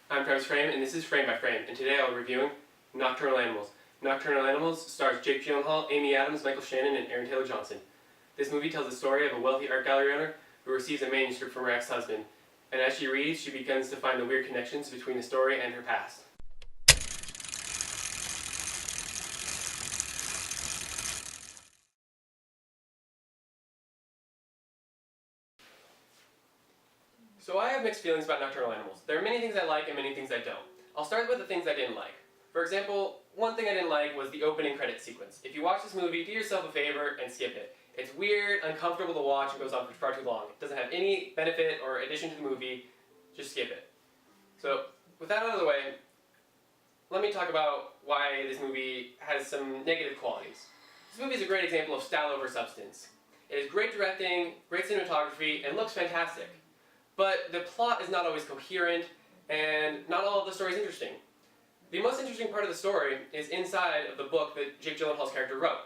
I'm Travis Frame, and this is Frame by Frame, and today I'll be reviewing Nocturnal Animals. Nocturnal Animals stars Jake Gyllenhaal, Amy Adams, Michael Shannon, and Aaron Taylor Johnson. This movie tells the story of a wealthy art gallery owner who receives a manuscript from her ex-husband, and as she reads, she begins to find the weird connections between the story and her past. So I have mixed feelings about Nocturnal Animals. There are many things I like and many things I don't. I'll start with the things I didn't like. For example, one thing I didn't like was the opening credits sequence. If you watch this movie, do yourself a favor and skip it. It's weird, uncomfortable to watch, and goes on for far too long. It doesn't have any benefit or addition to the movie, just skip it. So, with that out of the way, let me talk about why this movie has some negative qualities. This movie is a great example of style over substance. It has great directing, great cinematography, and looks fantastic. But the plot is not always coherent, and not all of the story is interesting. The most interesting part of the story is inside of the book that Jake Gyllenhaal's character wrote.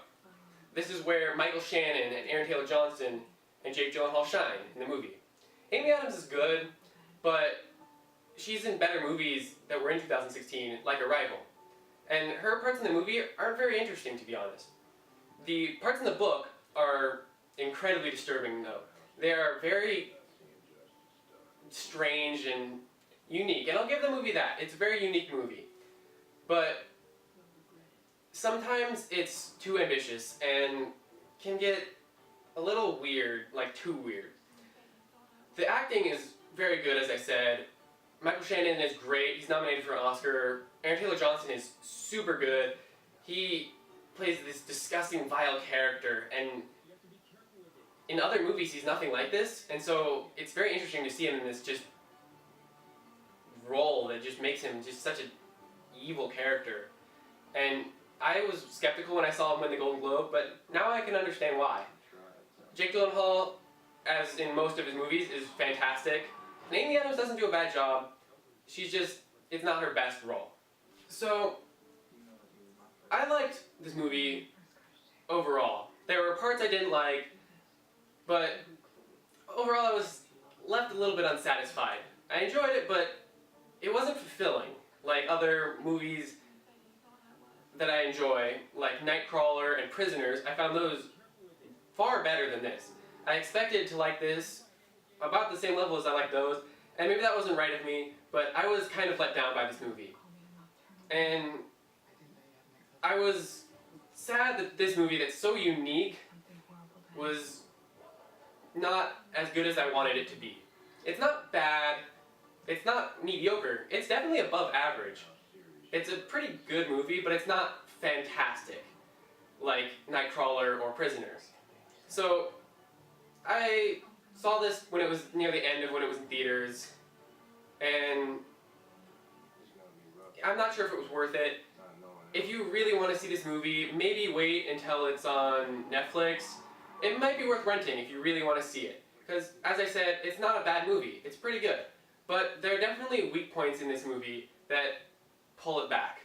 This is where Michael Shannon and Aaron Taylor Johnson and Jake Gyllenhaal shine in the movie. Amy Adams is good, but she's in better movies that were in 2016, like Arrival. And her parts in the movie aren't very interesting, to be honest. The parts in the book are incredibly disturbing, though. They are very strange and unique, and I'll give the movie that. It's a very unique movie. But sometimes it's too ambitious and can get a little weird, like too weird. The acting is very good, as I said. Michael Shannon is great. He's nominated for an Oscar. Aaron Taylor Johnson is super good. He plays this disgusting, vile character, and in other movies he's nothing like this, and so it's very interesting to see him in this just role that just makes him just such an evil character. And I was skeptical when I saw him win the Golden Globe, but now I can understand why. Jake Gyllenhaal, as in most of his movies, is fantastic. And Amy Adams doesn't do a bad job. It's not her best role. So, I liked this movie overall. There were parts I didn't like, but overall I was left a little bit unsatisfied. I enjoyed it, but it wasn't fulfilling like other movies that I enjoy, like Nightcrawler and Prisoners. I found those far better than this. I expected to like this about the same level as I like those, and maybe that wasn't right of me, but I was kind of let down by this movie. And I was sad that this movie that's so unique was not as good as I wanted it to be. It's not bad, it's not mediocre, it's definitely above average. It's a pretty good movie, but it's not fantastic, like Nightcrawler or Prisoners. So, I saw this when it was near the end of when it was in theaters, and I'm not sure if it was worth it. If you really want to see this movie, maybe wait until it's on Netflix. It might be worth renting if you really want to see it. Because, as I said, it's not a bad movie. It's pretty good. But there are definitely weak points in this movie that pull it back.